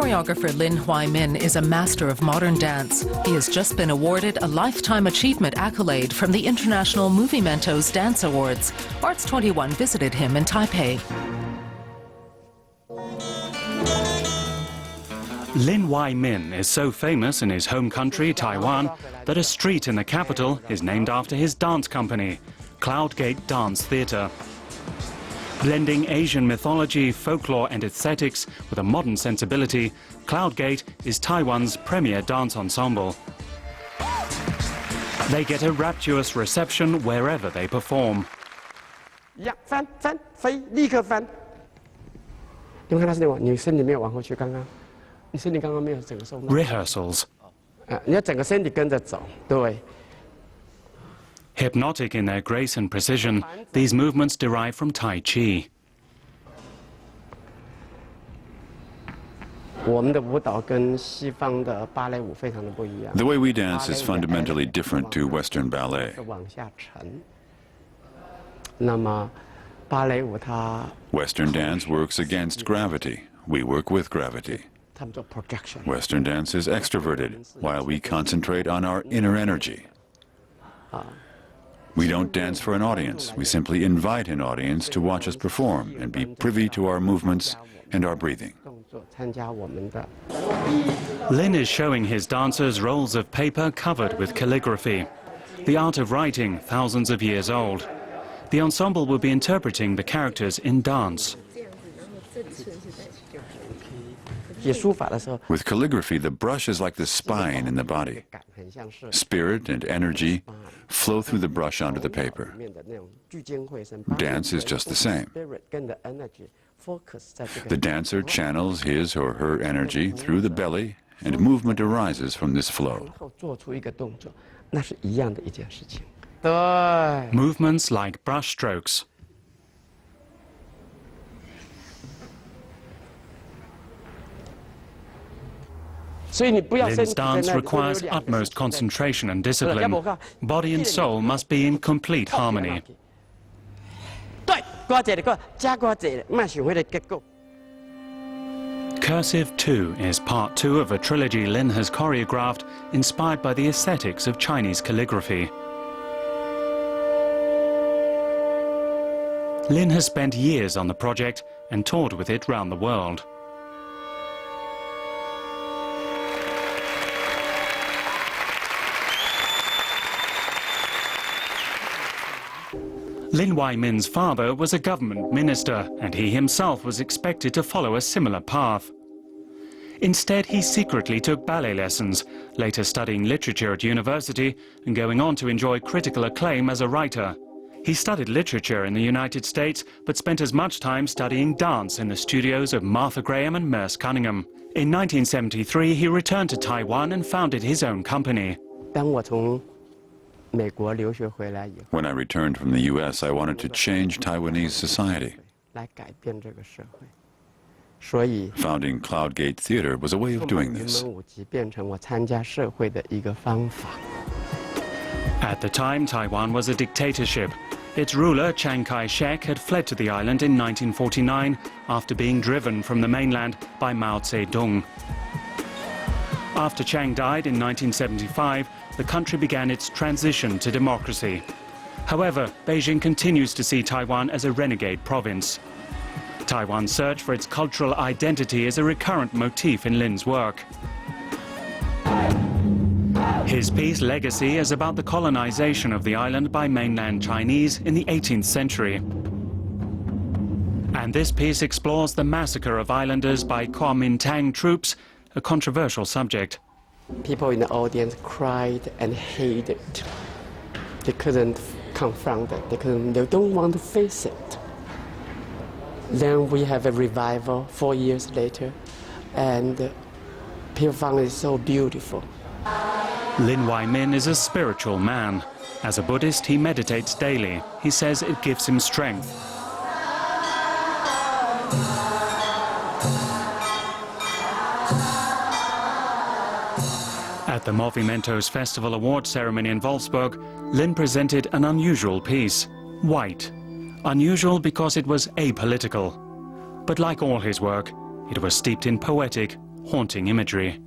Choreographer Lin Hwai-min is a master of modern dance. He has just been awarded a Lifetime Achievement accolade from the International Movimentos Dance Awards. Arts.21 visited him in Taipei. Lin Hwai-min is so famous in his home country, Taiwan, that a street in the capital is named after his dance company, Cloudgate Dance Theatre. Blending Asian mythology, folklore and aesthetics with a modern sensibility, Cloudgate is Taiwan's premier dance ensemble. They get a rapturous reception wherever they perform. Rehearsals. Hypnotic in their grace and precision, these movements derive from Tai Chi. The way we dance is fundamentally different to Western ballet. Western dance works against gravity. We work with gravity. Western dance is extroverted, while we concentrate on our inner energy. We don't dance for an audience. We simply invite an audience to watch us perform and be privy to our movements and our breathing. Lin is showing his dancers rolls of paper covered with calligraphy, the art of writing thousands of years old. The ensemble will be interpreting the characters in dance. With calligraphy, the brush is like the spine in the body. Spirit and energy flow through the brush onto the paper. Dance is just the same. The dancer channels his or her energy through the belly, and movement arises from this flow. Movements like brush strokes. Lin's dance requires utmost concentration and discipline. Body and soul must be in complete harmony. Cursive 2 is part 2 of a trilogy Lin has choreographed, inspired by the aesthetics of Chinese calligraphy. Lin has spent years on the project and toured with it round the world. Lin Hwai-min's father was a government minister, and he himself was expected to follow a similar path. Instead, he secretly took ballet lessons, later studying literature at university and going on to enjoy critical acclaim as a writer. He studied literature in the United States, but spent as much time studying dance in the studios of Martha Graham and Merce Cunningham. In 1973, he returned to Taiwan and founded his own company. When I returned from the U.S., I wanted to change Taiwanese society. Founding Cloudgate Theatre was a way of doing this. At the time, Taiwan was a dictatorship. Its ruler, Chiang Kai-shek, had fled to the island in 1949 after being driven from the mainland by Mao Zedong. After Chiang died in 1975, the country began its transition to democracy. However, Beijing continues to see Taiwan as a renegade province. Taiwan's search for its cultural identity is a recurrent motif in Lin's work. His piece, Legacy, is about the colonization of the island by mainland Chinese in the 18th century. And this piece explores the massacre of islanders by Kuomintang troops, a controversial subject. People in the audience cried and hated. They couldn't confront it. They don't want to face it. Then we have a revival 4 years later, and people found it so beautiful. Lin Hwai-min is a spiritual man. As a Buddhist, he meditates daily. He says it gives him strength. At the Movimentos Festival award ceremony in Wolfsburg, Lin presented an unusual piece, White. Unusual because it was apolitical. But like all his work, it was steeped in poetic, haunting imagery.